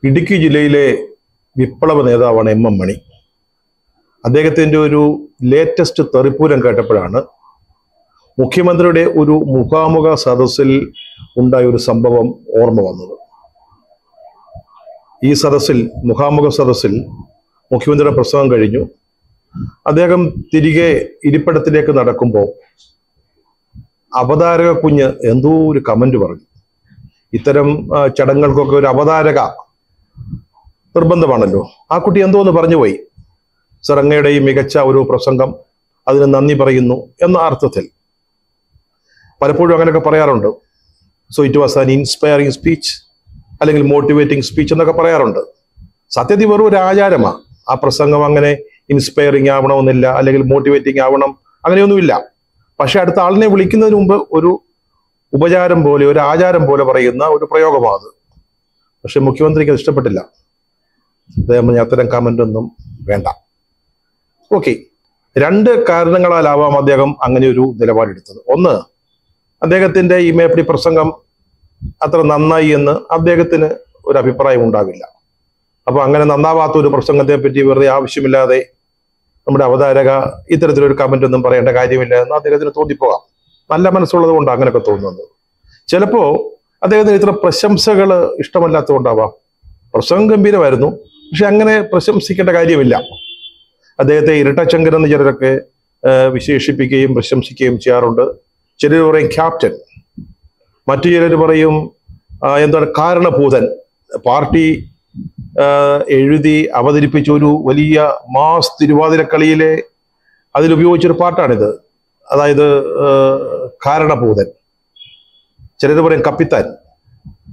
ഇടുക്കി ജില്ലയിലെ വിപ്ലവ നേതാവാണ് എം മണി. അദ്ദേഹത്തിൻ്റെ ഒരു ലേറ്റസ്റ്റ് തെറിപ്പൂരം കേട്ടപ്പോഴാണ് മുഖ്യമന്ത്രിയുടെ ഒരു മുഖാമുഖ സദസ്സിൽ ഉണ്ടായ ഒരു സംഭവം ഓർമ്മ വന്നത്. ഈ മുഖാമുഖ സദസ്സിൽ മുഖ്യമന്ത്രിയുടെ പ്രസംഗം കഴിഞ്ഞു. അദ്ദേഹം തിരികെ ഇരിപ്പിടത്തിലേക്ക് നടക്കുമ്പോൾ അവതാരക കുഞ്ഞ് എന്തോ ഒരു കമന്റ് പറഞ്ഞു. ഇത്തരം ചടങ്ങുകൾക്കൊക്കെ ഒരു അവതാരക നിർബന്ധമാണല്ലോ. ആ കുട്ടി എന്തോ ഒന്ന് പറഞ്ഞു പോയി. സർ, അങ്ങയുടെ ഈ മികച്ച ഒരു പ്രസംഗം, അതിന് നന്ദി പറയുന്നു എന്ന അർത്ഥത്തിൽ. പലപ്പോഴും അങ്ങനെയൊക്കെ പറയാറുണ്ട്. So it was an inspiring speech, അല്ലെങ്കിൽ മോട്ടിവേറ്റിംഗ് സ്പീച്ച് എന്നൊക്കെ പറയാറുണ്ട്. സത്യത്തിൽ വെറും ഒരു ആചാരമാണ്. ആ പ്രസംഗം അങ്ങനെ ഇൻസ്പയറിംഗ് ആവണമെന്നില്ല, അല്ലെങ്കിൽ മോട്ടിവേറ്റിംഗ് ആവണം, അങ്ങനെയൊന്നുമില്ല. പക്ഷെ അടുത്ത ആളിനെ വിളിക്കുന്നതിന് മുമ്പ് ഒരു ഉപചാരം പോലെ, ഒരു ആചാരം പോലെ പറയുന്ന ഒരു പ്രയോഗമാണ്. പക്ഷെ മുഖ്യമന്ത്രിക്ക് അത് ഇഷ്ടപ്പെട്ടില്ല. അദ്ദേഹം അത്തരം കമന്റ് ഒന്നും വേണ്ട. ഓക്കെ, രണ്ട് കാരണങ്ങളാലാവാം അദ്ദേഹം അങ്ങനെ ഒരു നിലപാടെടുത്തത്. ഒന്ന്, അദ്ദേഹത്തിന്റെ ഈ മേപ്പടി പ്രസംഗം അത്ര നന്നായി എന്ന് അദ്ദേഹത്തിന് ഒരു അഭിപ്രായം ഉണ്ടാവില്ല. അപ്പൊ അങ്ങനെ നന്നാവാത്ത ഒരു പ്രസംഗത്തെ പറ്റി വെറുതെ ആവശ്യമില്ലാതെ നമ്മുടെ അവതാരക ഇത്തരത്തിലൊരു കമന്റ് ഒന്നും പറയേണ്ട കാര്യമില്ല എന്ന് അദ്ദേഹത്തിന് തോന്നിപ്പോകാം. നല്ല മനസ്സുള്ളത് കൊണ്ട് അങ്ങനെയൊക്കെ തോന്നുന്നത്. ചിലപ്പോ അദ്ദേഹത്തിന് ഇത്ര പ്രശംസകൾ ഇഷ്ടമല്ലാത്തതുകൊണ്ടാവാം. പ്രസംഗം ഗംഭീരമായിരുന്നു, പക്ഷെ അങ്ങനെ പ്രശംസിക്കേണ്ട കാര്യമില്ല. അദ്ദേഹത്തെ ഇരട്ടച്ചങ്കൻ എന്ന് ചിലരൊക്കെ വിശേഷിപ്പിക്കുകയും പ്രശംസിക്കുകയും ചെയ്യാറുണ്ട്. ചിലർ പറയും ക്യാപ്റ്റൻ, മറ്റു ചിലർ പറയും എന്താണ് കാരണഭൂതൻ. പാർട്ടി എഴുതി അവതരിപ്പിച്ച ഒരു വലിയ മാസ് തിരുവാതിരക്കളിയിലെ അതിലുപയോഗിച്ചൊരു പാട്ടാണിത്. അതായത് കാരണഭൂതൻ. ചിലർ പറയും കപ്പിത്താൻ.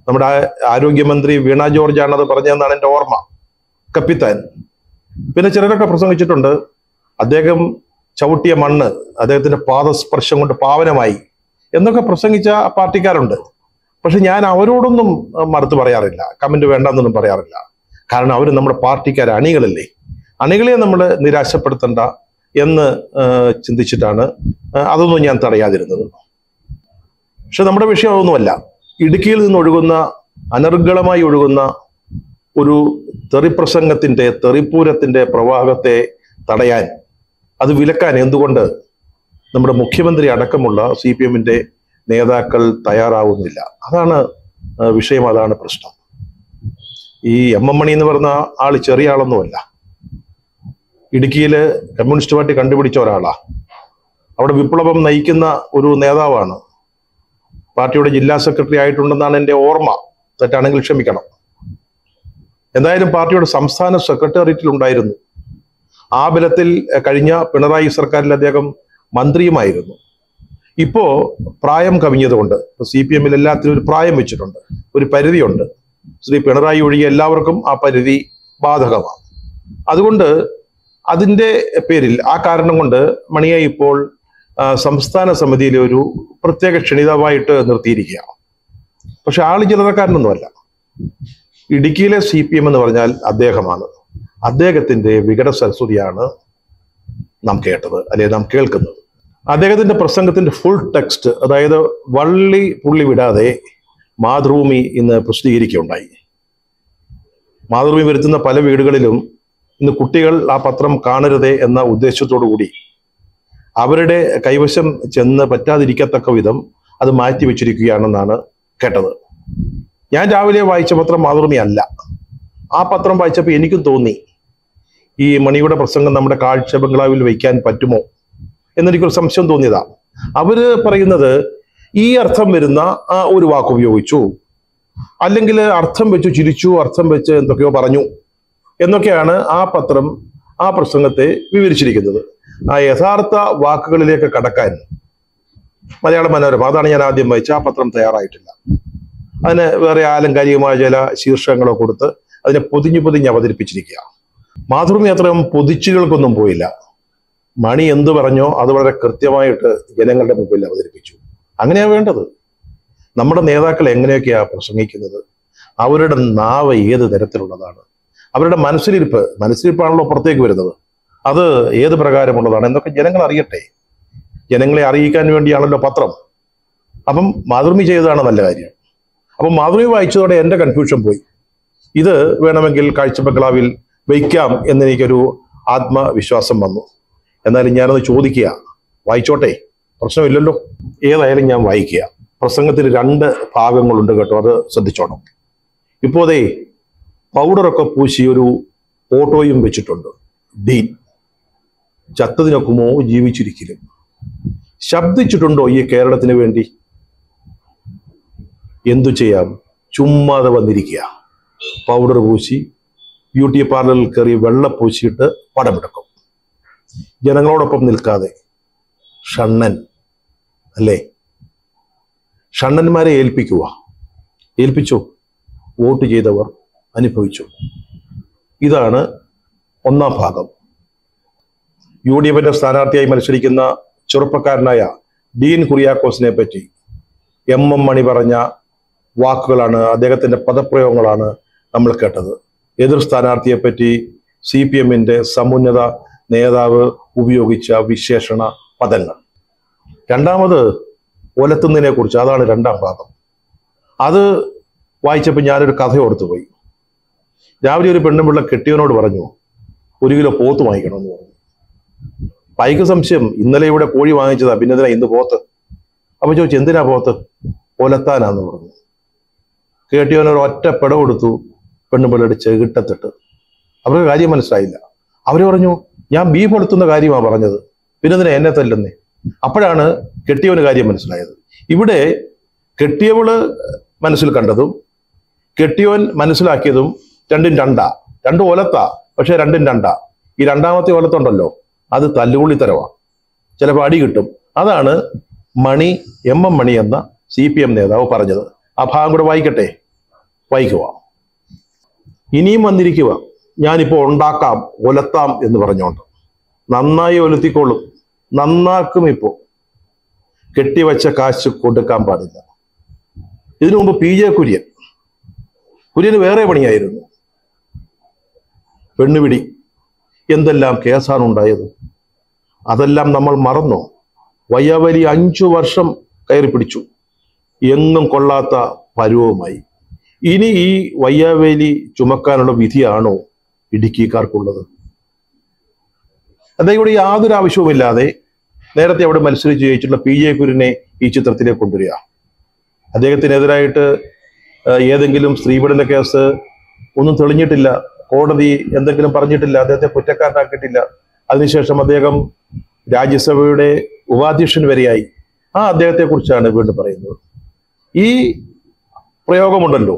നമ്മുടെ ആരോഗ്യമന്ത്രി വീണ ജോർജ് ആണത് പറഞ്ഞതെന്നാണ് എൻ്റെ ഓർമ്മ, കപ്പിത്താൻ. പിന്നെ ചിലരൊക്കെ പ്രസംഗിച്ചിട്ടുണ്ട് അദ്ദേഹം ചവിട്ടിയ മണ്ണ് അദ്ദേഹത്തിന്റെ പാദസ്പർശം കൊണ്ട് പാവനമായി എന്നൊക്കെ പ്രസംഗിച്ച പാർട്ടിക്കാരുണ്ട്. പക്ഷെ ഞാൻ അവരോടൊന്നും മറുത്ത് പറയാറില്ല, കമന്റ് വേണ്ടെന്നൊന്നും പറയാറില്ല. കാരണം അവർ നമ്മുടെ പാർട്ടിക്കാരെ അണികളല്ലേ. അണികളെ നമ്മൾ നിരാശപ്പെടുത്തണ്ട എന്ന് ചിന്തിച്ചിട്ടാണ് അതൊന്നും ഞാൻ തടയാതിരുന്നത്. പക്ഷെ നമ്മുടെ വിഷയം അതൊന്നുമല്ല. ഇടുക്കിയിൽ നിന്ന് ഒഴുകുന്ന, അനർഗളമായി ഒഴുകുന്ന ഒരു തെറിപ്രസംഗത്തിന്റെ, തെറിപ്പൂരത്തിന്റെ പ്രവാഹത്തെ തടയാൻ, അത് വിലക്കാൻ എന്തുകൊണ്ട് നമ്മുടെ മുഖ്യമന്ത്രി അടക്കമുള്ള CPM-ന്റെ നേതാക്കൾ തയ്യാറാവുന്നില്ല? അതാണ് വിഷയം, അതാണ് പ്രശ്നം. ഈ എം മണി എന്ന് പറഞ്ഞ ആള് ചെറിയ ആളൊന്നുമല്ല. ഇടുക്കിയില് കമ്മ്യൂണിസ്റ്റ് പാർട്ടി കണ്ടുപിടിച്ച ഒരാളാ. അവിടെ വിപ്ലവം നയിക്കുന്ന ഒരു നേതാവാണ്. പാർട്ടിയുടെ ജില്ലാ സെക്രട്ടറി ആയിട്ടുണ്ടെന്നാണ് എൻ്റെ ഓർമ്മ. തെറ്റാണെങ്കിൽ ക്ഷമിക്കണം. എന്തായാലും പാർട്ടിയുടെ സംസ്ഥാന സെക്രട്ടേറിയറ്റിൽ ഉണ്ടായിരുന്നു. ആ ബലത്തിൽ കഴിഞ്ഞ പിണറായി സർക്കാരിൽ അദ്ദേഹം മന്ത്രിയുമായിരുന്നു. ഇപ്പോ പ്രായം കവിഞ്ഞതുകൊണ്ട് CPM-ൽ എല്ലാത്തിനും ഒരു പ്രായം വെച്ചിട്ടുണ്ട്, ഒരു പരിധിയുണ്ട്. ശ്രീ പിണറായി ഒഴികെ എല്ലാവർക്കും ആ പരിധി ബാധകമാണ്. അതുകൊണ്ട് അതിൻ്റെ പേരിൽ, ആ കാരണം കൊണ്ട് മണിയെ ഇപ്പോൾ സംസ്ഥാന സമിതിയിലെ ഒരു പ്രത്യേക ക്ഷണിതാവായിട്ട് നിർത്തിയിരിക്കുകയാണ്. പക്ഷെ ആള് ചില്ലറക്കാരനൊന്നുമല്ല. ഇടുക്കിയിലെ CPM എന്ന് പറഞ്ഞാൽ അദ്ദേഹമാണ്. അദ്ദേഹത്തിന്റെ വികട സരസ്വതിയാണ് നാം കേട്ടത്, അല്ലെങ്കിൽ നാം കേൾക്കുന്നത്. അദ്ദേഹത്തിന്റെ പ്രസംഗത്തിന്റെ ഫുൾ ടെക്സ്റ്റ്, അതായത് വള്ളി പുള്ളി വിടാതെ മാതൃഭൂമി ഇന്ന് പ്രസിദ്ധീകരിക്കുകയുണ്ടായി. മാതൃഭൂമി വരുത്തുന്ന പല വീടുകളിലും ഇന്ന് കുട്ടികൾ ആ പത്രം കാണരുതേ എന്ന ഉദ്ദേശത്തോടു കൂടി അവരുടെ കൈവശം ചെന്ന് പറ്റാതിരിക്കത്തക്ക വിധം അത് മാറ്റി വെച്ചിരിക്കുകയാണെന്നാണ് കേട്ടത്. ഞാൻ രാവിലെ വായിച്ച പത്രം മാതൃഭൂമി അല്ല. ആ പത്രം വായിച്ചപ്പോൾ എനിക്കും തോന്നി, ഈ മണിയുടെ പ്രസംഗം നമ്മുടെ കാഴ്ച ബംഗ്ലാവിൽ വയ്ക്കാൻ പറ്റുമോ എന്നെനിക്കൊരു സംശയം തോന്നിയതാ. അവര് പറയുന്നത് ഈ അർത്ഥം വരുന്ന ഒരു വാക്ക് ഉപയോഗിച്ചു, അല്ലെങ്കിൽ അർത്ഥം വെച്ചു ചിരിച്ചു, അർത്ഥം വെച്ച് എന്തൊക്കെയോ പറഞ്ഞു എന്നൊക്കെയാണ് ആ പത്രം ആ പ്രസംഗത്തെ വിവരിച്ചിരിക്കുന്നത്. ആ യഥാർത്ഥ വാക്കുകളിലേക്ക് കടക്കാൻ മലയാള മനോരമ, അതാണ് ഞാൻ ആദ്യം വായിച്ച ആ പത്രം, തയ്യാറായിട്ടില്ല. അതിന് വേറെ ആലങ്കാരികമായ ചില ശീർഷകങ്ങളോ കൊടുത്ത് അതിനെ പൊതിഞ്ഞ് അവതരിപ്പിച്ചിരിക്കുക. മാതൃഭൂമി അത്രയും പൊതിച്ചുകൾക്കൊന്നും പോയില്ല. മണി എന്തു പറഞ്ഞോ അത് വളരെ കൃത്യമായിട്ട് ജനങ്ങളുടെ മുമ്പിൽ അവതരിപ്പിച്ചു. അങ്ങനെയാ വേണ്ടത്. നമ്മുടെ നേതാക്കൾ എങ്ങനെയൊക്കെയാ പ്രസംഗിക്കുന്നത്, അവരുടെ നാവ് ഏത് തരത്തിലുള്ളതാണ്, അവരുടെ മനസ്സിലിരിപ്പാണല്ലോ പുറത്തേക്ക് വരുന്നത്, അത് ഏത് പ്രകാരമുള്ളതാണ് എന്നൊക്കെ ജനങ്ങൾ അറിയട്ടെ. ജനങ്ങളെ അറിയിക്കാൻ വേണ്ടിയാണല്ലോ പത്രം. അപ്പം മാതൃഭൂമി ചെയ്തതാണ് നല്ല കാര്യം. അപ്പം മാതൃഭൂമി വായിച്ചതോടെ എൻ്റെ കൺഫ്യൂഷൻ പോയി. ഇത് വേണമെങ്കിൽ കാഴ്ചബംഗ്ലാവിൽ വയ്ക്കാം എന്നെനിക്കൊരു ആത്മവിശ്വാസം വന്നു. എന്നാലും ഞാനത് ചോദിക്കുക, വായിച്ചോട്ടെ, പ്രശ്നമില്ലല്ലോ. ഏതായാലും ഞാൻ വായിക്കുക. പ്രസംഗത്തിന് 2 ഭാഗങ്ങളുണ്ട് കേട്ടോ, അത് ശ്രദ്ധിച്ചോണം. ഇപ്പോഴേ പൗഡറൊക്കെ പൂശി ഒരു ഫോട്ടോയും വെച്ചിട്ടുണ്ട്. ഡീൻ ചത്തതിനൊക്കുമോ ജീവിച്ചിരിക്കലും. ശബ്ദിച്ചിട്ടുണ്ടോ ഈ കേരളത്തിന് വേണ്ടി? എന്തു ചെയ്യാം, ചുമ്മാതെ വന്നിരിക്കുക. പൗഡർ പൂശി ബ്യൂട്ടി പാർലറിൽ കയറി വെള്ളം പൂശിയിട്ട് പടമെടുക്കും. ജനങ്ങളോടൊപ്പം നിൽക്കാതെ. ഷണ്ണൻ അല്ലേ? ഷണ്ണന്മാരെ ഏൽപ്പിച്ചു. വോട്ട് ചെയ്തവർ അനുഭവിച്ചു. ഇതാണ് 1-ാം ഭാഗം. UDF സ്ഥാനാർത്ഥിയായി മത്സരിക്കുന്ന ചെറുപ്പക്കാരനായ ഡീൻ കുര്യാക്കോസിനെ പറ്റി MM മണി പറഞ്ഞ വാക്കുകളാണ്, അദ്ദേഹത്തിന്റെ പദപ്രയോഗങ്ങളാണ് നമ്മൾ കേട്ടത്. എതിർ സ്ഥാനാർത്ഥിയെ പറ്റി CPM-ന്റെ സമുന്നത നേതാവ് ഉപയോഗിച്ച വിശേഷണ പദങ്ങൾ. രണ്ടാമത് ഒലത്തുന്നതിനെ കുറിച്ച്, അതാണ് 2-ാം ഭാഗം. അത് വായിച്ചപ്പോൾ ഞാനൊരു കഥ ഓർത്തുപോയി. രാവിലെ ഒരു പെണ്ണുപിള്ള കെട്ടിയവനോട് പറഞ്ഞു, 1 കിലോ പോത്ത് വാങ്ങിക്കണമെന്ന് പറഞ്ഞു. പൈക്ക് സംശയം, ഇന്നലെ ഇവിടെ കോഴി വാങ്ങിച്ചതാ, പിന്നെ എന്തിനാ ഇന്ന് പോത്ത്? അപ്പൊ ചോദിച്ചു, എന്തിനാ പോത്ത്? ഒലത്താനാന്ന് പറഞ്ഞു. കെട്ടിയവനൊരു ഒറ്റ പിട കൊടുത്തു, പെണ്ണുപിള്ളയുടെ ചെകിട്ടത്തിട്ട്. അവർക്ക് കാര്യം മനസ്സിലായില്ല. അവര് പറഞ്ഞു, ഞാൻ ബീഫ് ഒലത്തുന്ന കാര്യമാണ് പറഞ്ഞത്, പിന്നെ എന്തിനാ എന്നെ തല്ലുന്നേ? അപ്പോഴാണ് കെട്ടിയവന് കാര്യം മനസ്സിലായത്. ഇവിടെ കെട്ടിയവള് മനസ്സിൽ കണ്ടതും കെട്ടിയവൻ മനസ്സിലാക്കിയതും രണ്ടും രണ്ടാ. 2 ഒലത്താ, പക്ഷെ രണ്ടും രണ്ടാ. ഈ 2ാമത്തെ ഒലത്തുണ്ടല്ലോ, അത് തല്ലുകൊള്ളിത്തരവാ, ചിലപ്പോൾ അടി കിട്ടും. അതാണ് മണി, MM മണി എന്ന CPM നേതാവ് പറഞ്ഞത്. ആ ഭാഗം കൂടെ വായിക്കുക. ഇനിയും വന്നിരിക്കുക, ഞാനിപ്പോൾ ഉണ്ടാക്കാം, ഒലത്താം എന്ന് പറഞ്ഞോണ്ട്. നന്നായി ഒലത്തിക്കോളും, നന്നാക്കും. ഇപ്പോൾ കെട്ടിവച്ച കാശ് കൊടുക്കാൻ പാടില്ല. ഇതിനു മുമ്പ് PJ കുര്യന് വേറെ പണിയായിരുന്നു. പെണ്ണുപിടി, എന്തെല്ലാം കേസാണ് ഉണ്ടായത്. അതെല്ലാം നമ്മൾ മറന്നോ? വയ്യാവലി 5 വർഷം കയറി പിടിച്ചു, എങ്ങും കൊള്ളാത്ത പരുവവുമായി. ഇനി ഈ വയ്യാവേലി ചുമക്കാനുള്ള വിധിയാണോ ഇടുക്കിക്കാർക്കുള്ളത്? അദ്ദേഹം ഇവിടെ യാതൊരു ആവശ്യവുമില്ലാതെ നേരത്തെ അവിടെ മത്സരിച്ച് ജയിച്ചിട്ടുള്ള PJ കുര്യനെ ഈ ചിത്രത്തിലേക്ക് കൊണ്ടുവരിക. അദ്ദേഹത്തിനെതിരായിട്ട് ഏതെങ്കിലും സ്ത്രീപീഡന കേസ് ഒന്നും തെളിഞ്ഞിട്ടില്ല, കോടതി എന്തെങ്കിലും പറഞ്ഞിട്ടില്ല, അദ്ദേഹത്തെ കുറ്റക്കാരനാക്കിയിട്ടില്ല. അതിനുശേഷം അദ്ദേഹം രാജ്യസഭയുടെ ഉപാധ്യക്ഷൻ വരെയായി. ആ അദ്ദേഹത്തെ കുറിച്ചാണ് വീണ്ടും പറയുന്നത്. ഈ പ്രയോഗമുണ്ടല്ലോ,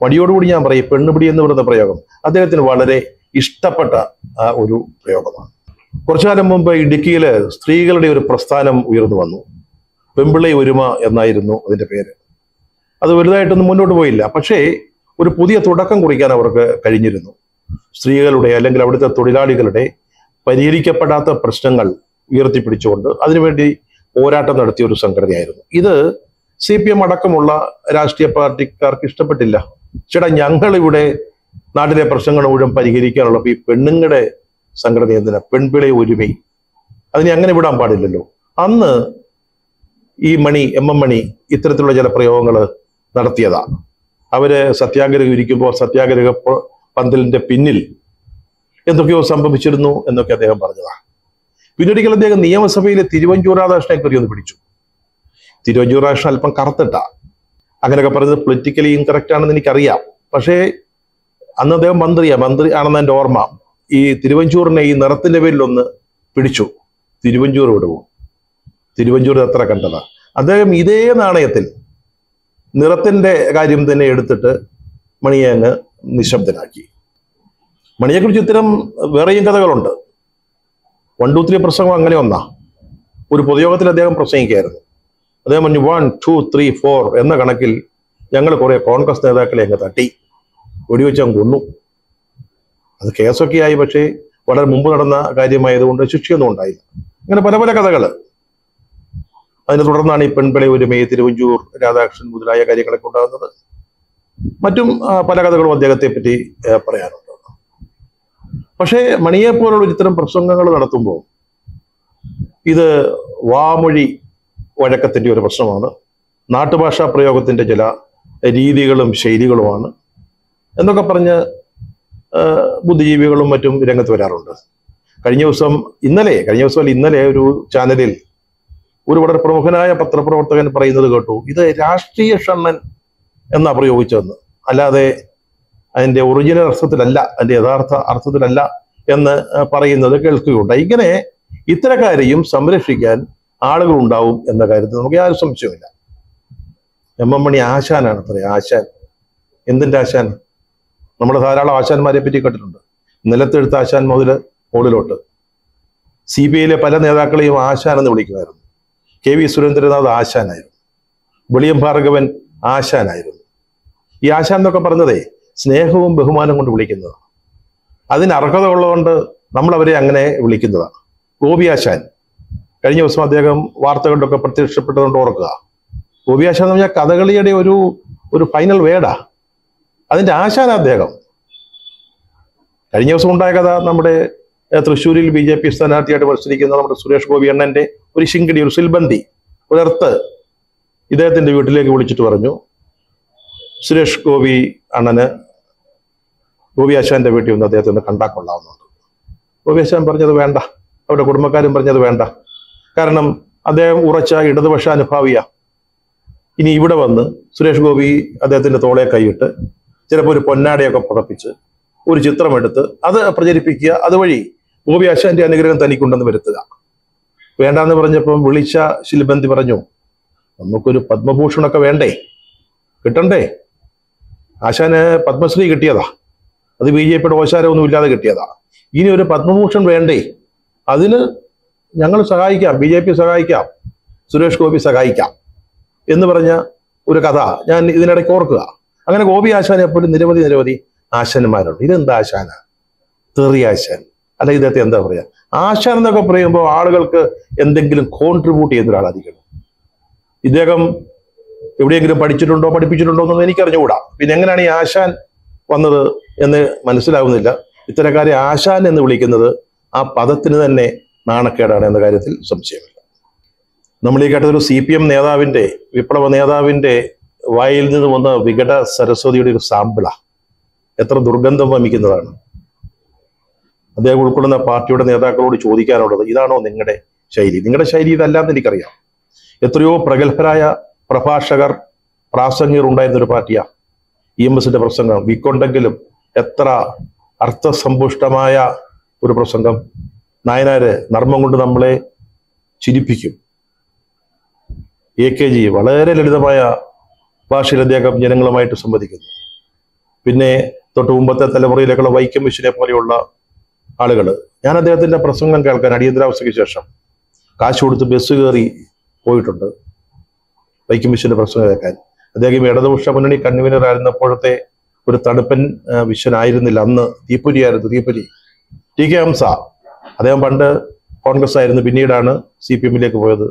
മടിയോടുകൂടി ഞാൻ പറയും, പെണ്ണുപിടി എന്ന് പറയുന്ന പ്രയോഗം അദ്ദേഹത്തിന് വളരെ ഇഷ്ടപ്പെട്ട ഒരു പ്രയോഗമാണ്. കുറച്ചു കാലം മുമ്പ് ഇടുക്കിയില് സ്ത്രീകളുടെ ഒരു പ്രസ്ഥാനം ഉയർന്നു വന്നു. പെമ്പിള്ളை ഒരുമ എന്നായിരുന്നു അതിന്റെ പേര്. അത് വലുതായിട്ടൊന്നും മുന്നോട്ട് പോയില്ല. പക്ഷേ ഒരു പുതിയ തുടക്കം കുറിക്കാൻ അവർക്ക് കഴിഞ്ഞിരുന്നു. സ്ത്രീകളുടെ അല്ലെങ്കിൽ അവിടുത്തെ തൊഴിലാളികളുടെ പരിഹരിക്കപ്പെടാത്ത പ്രശ്നങ്ങൾ ഉയർത്തിപ്പിടിച്ചുകൊണ്ട് അതിനുവേണ്ടി പോരാട്ടം നടത്തിയ ഒരു സംഘടനയായിരുന്നു ഇത്. CPM അടക്കമുള്ള രാഷ്ട്രീയ പാർട്ടിക്കാർക്ക് ഇഷ്ടപ്പെട്ടില്ല. ചേട്ടാ, ഞങ്ങളിവിടെ നാട്ടിലെ പ്രശ്നങ്ങൾ മുഴുവൻ പരിഹരിക്കാനുള്ള ഈ പെണ്ണുങ്ങളുടെ സംഘടന എന്തിനാ? പെൺപിളെ ഒരുമൈ, അതിനെ അങ്ങനെ വിടാൻ പാടില്ലല്ലോ. അന്ന് ഈ MM മണി ഇത്തരത്തിലുള്ള ചില പ്രയോഗങ്ങൾ നടത്തിയതാ. അവര് സത്യാഗ്രഹം ഇരിക്കുമ്പോൾ സത്യാഗ്രഹ പന്തലിന്റെ പിന്നിൽ എന്തൊക്കെയോ സംഭവിച്ചിരുന്നു എന്നൊക്കെ അദ്ദേഹം പറഞ്ഞതാ. പിന്നൊരിക്കൽ അദ്ദേഹം നിയമസഭയിലെ തിരുവഞ്ചൂർ രാധാകൃഷ്ണനെ കയറി ഒന്ന് പിടിച്ചു. തിരുവഞ്ചൂർ രാധാകൃഷ്ണൻ അല്പം കറുത്തിട്ടാ. അങ്ങനെയൊക്കെ പറഞ്ഞത് പൊളിറ്റിക്കലി ഇൻകറക്റ്റ് ആണെന്ന് എനിക്കറിയാം. പക്ഷേ അന്ന് അദ്ദേഹം മന്ത്രി ആണെന്ന് എൻ്റെ ഓർമ്മ. ഈ തിരുവഞ്ചൂറിനെ ഈ നിറത്തിന്റെ പേരിലൊന്ന് പിടിച്ചു. തിരുവഞ്ചൂർ വിടുവോ? തിരുവഞ്ചൂർ അത്ര കണ്ടതാ. അദ്ദേഹം ഇതേ നാണയത്തിൽ നിറത്തിന്റെ കാര്യം തന്നെ എടുത്തിട്ട് മണിയെ അങ്ങ് നിശബ്ദനാക്കി. മണിയെക്കുറിച്ച് ഇത്തരം വേറെയും കഥകളുണ്ട്. 1, 2, 3 പ്രസംഗം അങ്ങനെ ഒന്നാ. ഒരു പൊതുയോഗത്തിൽ അദ്ദേഹം പ്രസംഗിക്കുകയായിരുന്നു. അദ്ദേഹം പറഞ്ഞു 1, 2, 3, 4 എന്ന കണക്കിൽ ഞങ്ങൾ കുറെ കോൺഗ്രസ് നേതാക്കളെ അങ്ങ് തട്ടി വെടിവെച്ച് അങ്ങ് കൊന്നു. അത് കേസൊക്കെ ആയി, പക്ഷേ വളരെ മുമ്പ് നടന്ന കാര്യമായതുകൊണ്ട് ശിക്ഷയൊന്നും ഉണ്ടായില്ല. അങ്ങനെ പല പല കഥകൾ. അതിനെ തുടർന്നാണ് ഈ പെൺപിളെ ഒരുമൈ, തിരുവഞ്ചൂർ രാധാകൃഷ്ണൻ മുതലായ കാര്യങ്ങളൊക്കെ ഉണ്ടാകുന്നത്. മറ്റും പല കഥകളും അദ്ദേഹത്തെ പറ്റി പറയാനുണ്ട്. പക്ഷേ മണിയെ പോലുള്ള ഇത്തരം പ്രസംഗങ്ങൾ നടത്തുമ്പോൾ ഇത് വാമൊഴി വഴക്കത്തിന്റെ ഒരു പ്രശ്നമാണ്. നാട്ടുഭാഷാ പ്രയോഗത്തിന്റെ ചില രീതികളും ശൈലികളുമാണ്. എന്നൊക്കെ പറഞ്ഞ് ബുദ്ധിജീവികളും മറ്റും രംഗത്ത് വരാറുണ്ട്. കഴിഞ്ഞ ദിവസം ഇന്നലെ ഒരു ചാനലിൽ ഒരു വളരെ പ്രമുഖനായ പത്രപ്രവർത്തകൻ പറയുന്നത് കേട്ടു, ഇത് രാഷ്ട്രീയ ഷണ്ണൻ എന്നാ പ്രയോഗിച്ചതെന്ന്, അല്ലാതെ അതിന്റെ ഒറിജിനൽ അർത്ഥത്തിലല്ല, അതിന്റെ യഥാർത്ഥ അർത്ഥത്തിലല്ല എന്ന് പറയുന്നത് കേൾക്കുകയുണ്ടായി. ഇങ്ങനെ ഇത്തരക്കാരെയും സംരക്ഷിക്കാൻ ആളുകൾ ഉണ്ടാവും എന്ന കാര്യത്തിൽ നമുക്ക് യാതൊരു സംശയമില്ല. എം എം മണി ആശാനാണ് അത്രേ. ആശാൻ എന്തിന്റെ ആശാൻ? നമ്മൾ ധാരാളം ആശാന്മാരെ പറ്റി കേട്ടിട്ടുണ്ട്. നിലത്തെഴുത്ത ആശാൻ മുതൽ മുകളിലോട്ട് CPIയിലെ പല നേതാക്കളെയും ആശാൻ എന്ന് വിളിക്കുമായിരുന്നു. KV സുരേന്ദ്രനാഥ് ആശാനായിരുന്നു. വെളിയം ഭാർഗവൻ ആശാനായിരുന്നു. ഈ ആശാൻ എന്നൊക്കെ പറഞ്ഞതേ സ്നേഹവും ബഹുമാനവും കൊണ്ട് വിളിക്കുന്നതാണ്. അതിന് അർഹത ഉള്ളതുകൊണ്ട് നമ്മൾ അവരെ അങ്ങനെ വിളിക്കുന്നതാണ്. ഗോപി ആശാൻ കഴിഞ്ഞ ദിവസം അദ്ദേഹം വാർത്തകളിലൊക്കെ പ്രത്യക്ഷപ്പെട്ടതുകൊണ്ട് ഓർക്കുക. ഗോപി ആശാൻ എന്ന് പറഞ്ഞാൽ കഥകളിയുടെ ഒരു ഫൈനൽ വേടാ. അതിന്റെ ആശാൻ അദ്ദേഹം. കഴിഞ്ഞ ദിവസം ഉണ്ടായ കഥ, നമ്മുടെ തൃശ്ശൂരിൽ BJP സ്ഥാനാർത്ഥിയായിട്ട് മത്സരിക്കുന്ന നമ്മുടെ സുരേഷ് ഗോപി അണ്ണന്റെ ഒരു ശിങ്കടി, ഒരു സിൽബന്തി, ഒരർത്ത് ഇദ്ദേഹത്തിന്റെ വീട്ടിലേക്ക് വിളിച്ചിട്ട് പറഞ്ഞു, സുരേഷ് ഗോപി അണ്ണന് ഗോപി ആശാന്റെ വീട്ടിൽ ഒന്ന് അദ്ദേഹത്തെ ഒന്ന് കണ്ടാൽ കൊള്ളാവുന്നുണ്ട്. ഗോപി ആശാൻ പറഞ്ഞത് വേണ്ട, അവരുടെ കുടുംബക്കാരും പറഞ്ഞത് വേണ്ട. കാരണം അദ്ദേഹം ഉറച്ച ഇടതുപക്ഷ അനുഭാവിയ. ഇനി ഇവിടെ വന്ന് സുരേഷ് ഗോപി അദ്ദേഹത്തിന്റെ തോളെ കൈയിട്ട് ചിലപ്പോൾ ഒരു പൊന്നാടയൊക്കെ പുറപ്പിച്ച് ഒരു ചിത്രമെടുത്ത് അത് പ്രചരിപ്പിക്കുക, അതുവഴി ഗോപി ആശാന്റെ അനുഗ്രഹം തനിക്കുണ്ടെന്ന് വരുത്തുക. വേണ്ടാന്ന് പറഞ്ഞപ്പം വിളിച്ച ശിൽബന്തി പറഞ്ഞു, നമുക്കൊരു പത്മഭൂഷണൊക്കെ വേണ്ടേ, കിട്ടണ്ടേ? ആശാന് പത്മശ്രീ കിട്ടിയതാ, അത് BJPയുടെ ഓശാരമൊന്നും ഇല്ലാതെ കിട്ടിയതാ. ഇനി ഒരു പത്മഭൂഷൺ വേണ്ടേ? അതിന് ഞങ്ങൾ സഹായിക്കാം, BJP സഹായിക്കാം, സുരേഷ് ഗോപി സഹായിക്കാം എന്ന് പറഞ്ഞ ഒരു കഥ ഞാൻ ഇതിനിടയ്ക്ക് ഓർക്കുക. അങ്ങനെ ഗോപി ആശാനെ എപ്പോഴും നിരവധി ആശാന്മാരുണ്ട്. ഇതെന്താ ആശാന? തെറി ആശാൻ, അല്ല ഇദ്ദേഹത്തെ എന്താ പറയാ? ആശാൻ എന്നൊക്കെ പറയുമ്പോൾ ആളുകൾക്ക് എന്തെങ്കിലും കോൺട്രിബ്യൂട്ട് ചെയ്യുന്ന ഒരാളായിരിക്കണം. ഇദ്ദേഹം എവിടെയെങ്കിലും പഠിച്ചിട്ടുണ്ടോ പഠിപ്പിച്ചിട്ടുണ്ടോ എന്നൊന്നും എനിക്കറിഞ്ഞുകൂടാ. പിന്നെ എങ്ങനെയാണ് ഈ ആശാൻ വന്നത് എന്ന് മനസ്സിലാവുന്നില്ല. ഇത്തരക്കാരെ ആശാൻ എന്ന് വിളിക്കുന്നത് ആ പദത്തിന് തന്നെ നാണക്കേടാണ് എന്ന കാര്യത്തിൽ സംശയമില്ല. നമ്മൾ ഈ കേട്ടതൊരു CPM നേതാവിന്റെ, വിപ്ലവ നേതാവിന്റെ വായിൽ നിന്ന് വന്ന വികട സരസ്വതിയുടെ ഒരു സാമ്പിളാ. എത്ര ദുർഗന്ധം വമിക്കുന്നതാണ്. അദ്ദേഹം ഉൾക്കൊള്ളുന്ന പാർട്ടിയുടെ നേതാക്കളോട് ചോദിക്കാനുള്ളത്, ഇതാണോ നിങ്ങളുടെ ശൈലി? നിങ്ങളുടെ ശൈലി ഇതല്ലാന്ന് എനിക്കറിയാം. എത്രയോ പ്രഗത്ഭരായ പ്രഭാഷകർ, പ്രാസംഗികർ ഉണ്ടായിരുന്ന ഒരു പാർട്ടിയാ EMSന്റെ പ്രസംഗം. വീക്കൊണ്ടെങ്കിലും എത്ര അർത്ഥസമ്പുഷ്ടമായ ഒരു പ്രസംഗം. നായനാര് നർമ്മം കൊണ്ട് നമ്മളെ ചിരിപ്പിക്കും. AKG വളരെ ലളിതമായ ഭാഷയിൽ അദ്ദേഹം ജനങ്ങളുമായിട്ട് സംവദിക്കുന്നു. പിന്നെ തൊട്ട് മുമ്പത്തെ തലമുറയിലേക്കുള്ള വൈക്കം വിശ്വനെ പോലെയുള്ള ആളുകൾ, ഞാൻ അദ്ദേഹത്തിന്റെ പ്രസംഗം കേൾക്കാൻ അടിയന്തരാവസ്ഥയ്ക്ക് ശേഷം കാശ് കൊടുത്ത് ബസ് കയറി പോയിട്ടുണ്ട് വൈക്കം വിശ്വന്റെ പ്രസംഗം കേൾക്കാൻ. അദ്ദേഹം ഇടതുപക്ഷ മുന്നണി കൺവീനർ ആയിരുന്നപ്പോഴത്തെ ഒരു തടുപ്പൻ വിശ്വനായിരുന്നില്ല, അന്ന് തീപ്പൊരിയായിരുന്നു. TK ഹംസ, അദ്ദേഹം പണ്ട് കോൺഗ്രസ് ആയിരുന്നു, പിന്നീടാണ് CPMലേക്ക് പോയത്.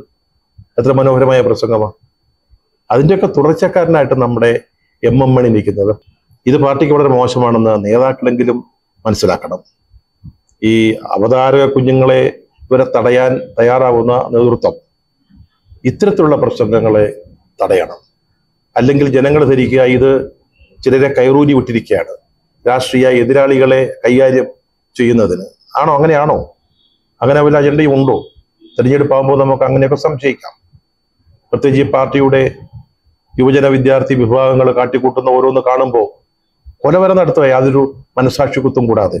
എത്ര മനോഹരമായ പ്രസംഗമാണ്. അതിൻ്റെയൊക്കെ തുടർച്ചക്കാരനായിട്ട് നമ്മുടെ MM മണി നിൽക്കുന്നത്. ഇത് പാർട്ടിക്ക് വളരെ മോശമാണെന്ന് നേതാക്കളെങ്കിലും മനസ്സിലാക്കണം. ഈ അവതാരക കുഞ്ഞുങ്ങളെ ഇവരെ തടയാൻ തയ്യാറാവുന്ന നേതൃത്വം ഇത്തരത്തിലുള്ള പ്രസംഗങ്ങളെ തടയണം. അല്ലെങ്കിൽ ജനങ്ങൾ ധരിക്കുക ഇത് ചിലരെ കയറൂരി വിട്ടിരിക്കുകയാണ് രാഷ്ട്രീയ എതിരാളികളെ കൈകാര്യം ചെയ്യുന്നതിന്. ആണോ? അങ്ങനെയാണോ? അങ്ങനെ വല്ല അജണ്ടയും ഉണ്ടോ? തെരഞ്ഞെടുപ്പാകുമ്പോൾ നമുക്ക് അങ്ങനെയൊക്കെ സംശയിക്കാം. പ്രത്യേകിച്ച് ഈ പാർട്ടിയുടെ യുവജന വിദ്യാർത്ഥി വിഭാഗങ്ങൾ കാട്ടിക്കൂട്ടുന്ന ഓരോന്ന് കാണുമ്പോൾ കൊലവര നടത്തുക, യാതൊരു മനസാക്ഷിക്കുത്തും കൂടാതെ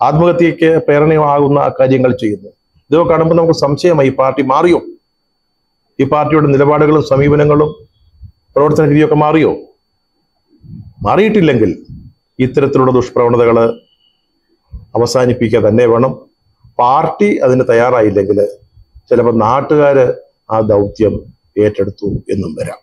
ആത്മഹത്യക്ക് പ്രേരണയാകുന്ന കാര്യങ്ങൾ ചെയ്യുന്നു. ഇതൊക്കെ കാണുമ്പോൾ നമുക്ക് സംശയമായി, ഈ പാർട്ടി മാറിയോ? ഈ പാർട്ടിയുടെ നിലപാടുകളും സമീപനങ്ങളും പ്രവർത്തന രീതിയൊക്കെ മാറിയോ? മാറിയിട്ടില്ലെങ്കിൽ ഇത്തരത്തിലുള്ള ദുഷ്പ്രവണതകൾ അവസാനിപ്പിക്കുക തന്നെ വേണം. പാർട്ടി അതിന് തയ്യാറായില്ലെങ്കിൽ ചിലപ്പോൾ നാട്ടുകാര് ആ ദൗത്യം ഏറ്റെടുത്തു എന്നും വരാം.